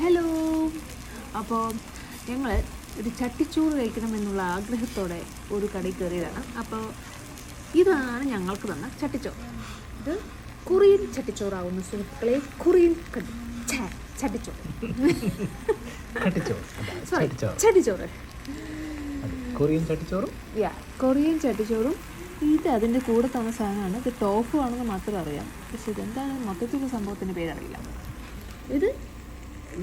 Hello, അപ്പോൾ ഞങ്ങൾ ഒരു ചട്ടിച്ചോറ് കഴിക്കണമെന്നുള്ള ആഗ്രഹത്തോടെ ഒരു കടയിൽ കയറിയതാണ്. അപ്പോൾ ഇതാണ് ഞങ്ങൾക്ക് തന്ന ചട്ടിച്ചോറ്. ഇത് കൊറിയൻ ചട്ടിച്ചോറാവുന്ന സുഹൃത്തുക്കളെ, കൊറിയൻ ചട്ടിച്ചോറ് ചട്ടിച്ചോറ് കൊറിയൻ ചട്ടിച്ചോറും കൊറിയൻ ചട്ടിച്ചോറും. ഇത് അതിൻ്റെ കൂടെ തന്ന സാധനമാണ്. ഇത് ടോഫു ആണെന്ന് മാത്രം അറിയാം, പക്ഷെ ഇതെന്താണ് മൊത്തത്തിലുള്ള സംഭവത്തിൻ്റെ പേരറിയില്ല. ഇത്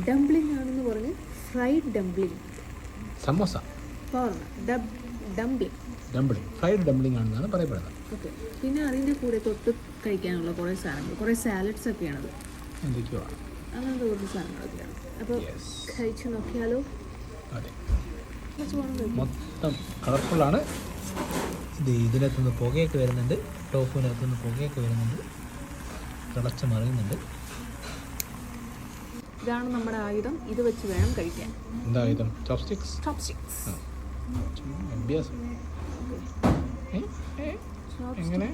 ഡംപ്ലിംഗ് ആണെന്ന് പറഞ്ഞ് fried dumpling, samosa dumpling fried dumpling ആണെന്നാണ് പറയപ്പെടുന്നത്. ഓക്കെ, പിന്നെ അതിൻ്റെ കൂടെ തൊട്ട് കഴിക്കാനുള്ള കുറേ സാധനങ്ങൾ, കുറേ സാലഡ്സ് ഒക്കെയാണത്, എന്തൊക്കെയാണ് അങ്ങനത്തെ കുറച്ച് സാധനങ്ങളൊക്കെയാണ്. അപ്പോൾ കഴിച്ചു നോക്കിയാലോ? അതെ, മൊത്തം കളർഫുള്ളാണ്. ഇതിനകത്തുനിന്ന് പുകയൊക്കെ വരുന്നുണ്ട്, ടോഫുവിനകത്തുനിന്ന് പുകയൊക്കെ വരുന്നുണ്ട്, തിളച്ച് മറിയുന്നുണ്ട്. ഇതാണ് നമ്മുടെ ആയുധം, ഇത് വെച്ച് വേണം കഴിക്കാൻ. എന്താ ആയുധം? ചോപ്സ്റ്റിക്സ്. അഭ്യാസം എങ്ങനെ?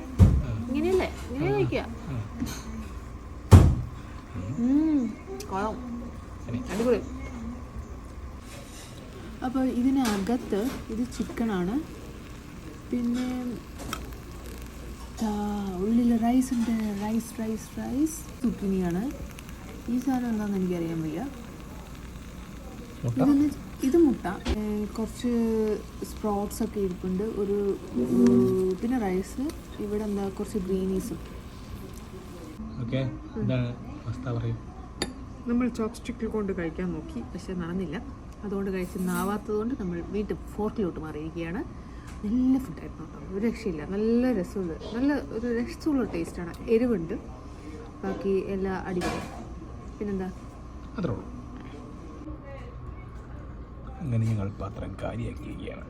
ഇങ്ങനെയല്ലേ, ഇങ്ങനെ കഴിക്കുക. കൊള്ളാം, അടിപൊളി. അപ്പോൾ ഇതിനകത്ത് ഇത് ചിക്കനാണ്, പിന്നെ ഉള്ളിൽ റൈസ് ഉണ്ട്, റൈസ് സുക്കിനിയാണ്. ഈ സാധനം എന്താണെന്ന് എനിക്കറിയാൻ വയ്യ. ഇത് മുട്ട, കുറച്ച് സ്പ്രോട്ട്സ് ഒക്കെ ഇരിപ്പുണ്ട്, പിന്നെ റൈസ്, ഇവിടെ എന്താ കുറച്ച് ഗ്രീനീസും. നമ്മൾ ചോപ്സ്റ്റിക്കിൽ കൊണ്ട് കഴിക്കാൻ നോക്കി, പക്ഷെ നടന്നില്ല. അതുകൊണ്ട് കഴിച്ചെന്നാവാത്തതുകൊണ്ട് നമ്മൾ വീട്ടിൽ ഫോർക്കിലോട്ട് മാറിയിരിക്കുകയാണ്. നല്ല ഫുഡായിരുന്നു കേട്ടോ, ഒരു രക്ഷയില്ല, നല്ല രസമുള്ള, നല്ല ഒരു രസമുള്ള ടേസ്റ്റാണ്. എരിവുണ്ട്, ബാക്കി എല്ലാ അടിപൊളി. പിന്നെന്താ, അത്രേ ഉള്ളൂ. അങ്ങനെ ഞങ്ങൾ പാത്രം കാലിയാക്കിയിരിക്കുകയാണ്.